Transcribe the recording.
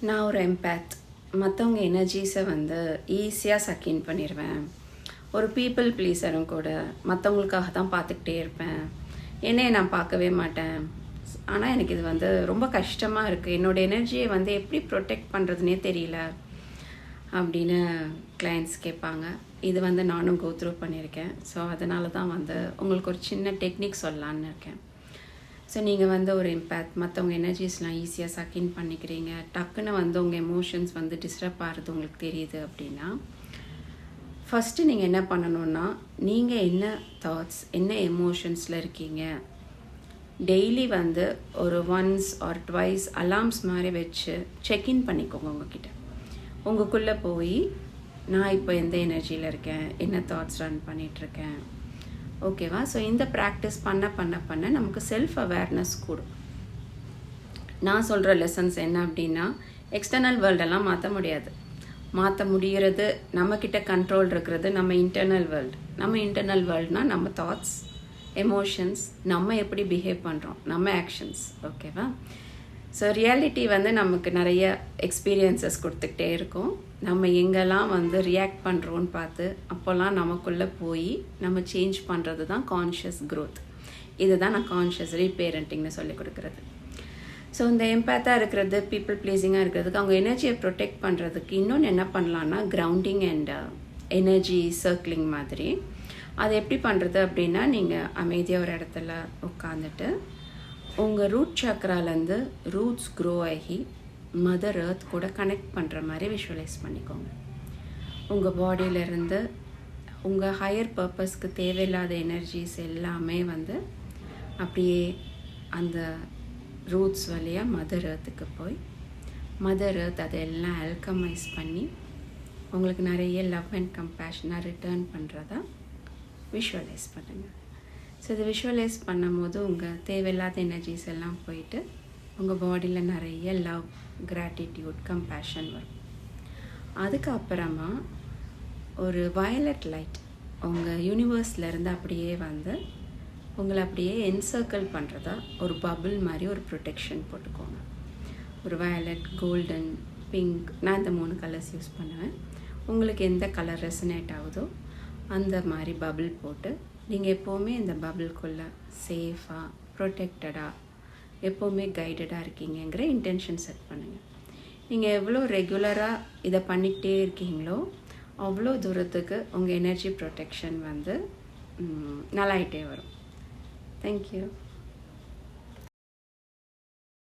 நான் ஒரு எம்பேத். மற்றவங்க எனர்ஜிஸை வந்து ஈஸியாக சக்கின் பண்ணிடுவேன். ஒரு பீப்புள் ப்ளீஸரும் கூட. மற்றவங்களுக்காக தான் பார்த்துக்கிட்டே இருப்பேன். என்னையை நான் பார்க்கவே மாட்டேன். ஆனால் எனக்கு இது வந்து ரொம்ப கஷ்டமாக இருக்குது. என்னோடய எனர்ஜியை வந்து எப்படி ப்ரொடெக்ட் பண்ணுறதுனே தெரியல அப்படின்னு கிளைண்ட்ஸ் கேட்பாங்க. இது வந்து நானும் கோத்ரூ பண்ணியிருக்கேன். ஸோ அதனால தான் வந்து உங்களுக்கு ஒரு சின்ன டெக்னிக் சொல்லலான்னு இருக்கேன். ஸோ நீங்கள் வந்து ஒரு எம்பேத், மற்றவங்க எனர்ஜிஸ்லாம் ஈஸியாக சக்கின் பண்ணிக்கிறீங்க. டக்குன்னு வந்து உங்கள் எமோஷன்ஸ் வந்து டிஸ்டர்ப் ஆகிறது உங்களுக்கு தெரியுது அப்படின்னா, ஃபஸ்ட்டு நீங்கள் என்ன பண்ணணுன்னா, நீங்கள் என்ன தாட்ஸ், என்ன எமோஷன்ஸில் இருக்கீங்க, டெய்லி வந்து ஒரு ஒன்ஸ் ஆர் ட்வைஸ் அலார்ம்ஸ் மாதிரி வச்சு செக்இன் பண்ணிக்கோங்க. உங்ககிட்ட உங்களுக்குள்ளே போய் நான் இப்போ எந்த எனர்ஜியில் இருக்கேன், என்ன தாட்ஸ் ரன் பண்ணிகிட்ருக்கேன், ஓகேவா? ஸோ இந்த ப்ராக்டிஸ் பண்ண பண்ண பண்ண நமக்கு செல்ஃப் அவேர்னஸ் கூடும். நான் சொல்கிற லெசன்ஸ் என்ன அப்படின்னா, எக்ஸ்டர்னல் வேர்ல்டெல்லாம் மாற்ற முடியாது. மாற்ற முடிகிறது, நம்மக்கிட்ட கண்ட்ரோல் இருக்கிறது நம்ம இன்டர்னல் வேர்ல்டு. நம்ம இன்டர்னல் வேர்ல்டுனால் நம்ம தாட்ஸ், எமோஷன்ஸ், நம்ம எப்படி பிஹேவ் பண்ணுறோம், நம்ம ஆக்ஷன்ஸ், ஓகேவா? ஸோ ரியாலிட்டி வந்து நமக்கு நிறைய எக்ஸ்பீரியன்சஸ் கொடுத்துக்கிட்டே இருக்கும். நம்ம எங்கெல்லாம் வந்து ரியாக்ட் பண்ணுறோன்னு பார்த்து அப்போல்லாம் நமக்குள்ளே போய் நம்ம சேஞ்ச் பண்ணுறது தான் கான்ஷியஸ் க்ரோத். இது தான் நான் கான்ஷியஸ் ரீபேரண்டிங்னு சொல்லி கொடுக்குறது. ஸோ இந்த எம்பேத்தாக இருக்கிறது, பீப்புள் ப்ளீஸிங்காக இருக்கிறதுக்கு, அவங்க எனர்ஜியை ப்ரொடெக்ட் பண்ணுறதுக்கு இன்னொன்று என்ன பண்ணலான்னா, கிரவுண்டிங் அண்ட் எனர்ஜி சர்க்கிளிங் மாதிரி. அது எப்படி பண்ணுறது அப்படின்னா, நீங்கள் அமைதியாக ஒரு இடத்துல உட்காந்துட்டு உங்கள் ரூட் சக்கராலேருந்து ரூட்ஸ் க்ரோ ஆகி மதர் எர்த் கூட கனெக்ட் பண்ணுற மாதிரி விஷுவலைஸ் பண்ணிக்கோங்க. உங்கள் பாடியிலேருந்து உங்கள் ஹையர் பர்பஸ்க்கு தேவையில்லாத எனர்ஜிஸ் எல்லாமே வந்து அப்படியே அந்த ரூட்ஸ் வழியாக மதர் எர்த்துக்கு போய் மதர் எர்த் அதெல்லாம் அல்கமைஸ் பண்ணி உங்களுக்கு நிறைய லவ் அண்ட் கம்பேஷனாக ரிட்டர்ன் பண்ணுறதா விஷுவலைஸ் பண்ணுங்கள். ஸோ இது விஷுவலைஸ் பண்ணும்போது உங்கள் தேவையில்லாத எனர்ஜிஸ் எல்லாம் போயிட்டு உங்கள் பாடியில் நிறைய லவ், கிராட்டிடியூட், கம்பேஷன் வரும். அதுக்கப்புறமா ஒரு வயலட் லைட் உங்கள் யூனிவர்ஸ்லேருந்து அப்படியே வந்து உங்களை அப்படியே என்சர்க்கிள் பண்ணுறதா ஒரு பபுள் மாதிரி ஒரு ப்ரொடெக்ஷன் போட்டுக்கோங்க. ஒரு வயலட், கோல்டன், பிங்க், நான் இந்த 3 கலர்ஸ் யூஸ் பண்ணுவேன். உங்களுக்கு எந்த கலர் ரெசனேட் ஆகுதோ அந்த மாதிரி பபுள் போட்டு நீங்கள் எப்போவுமே இந்த பபுள்குள்ளே சேஃபாக, ப்ரொடெக்டடாக, எப்போவுமே கைடடாக இருக்கீங்கிற இன்டென்ஷன் செட் பண்ணுங்கள். நீங்கள் எவ்வளோ ரெகுலராக இதை பண்ணிக்கிட்டே இருக்கீங்களோ அவ்வளோ தூரத்துக்கு உங்கள் எனர்ஜி ப்ரொடெக்ஷன் வந்து நல்லாயிட்டே வரும். தேங்க்யூ.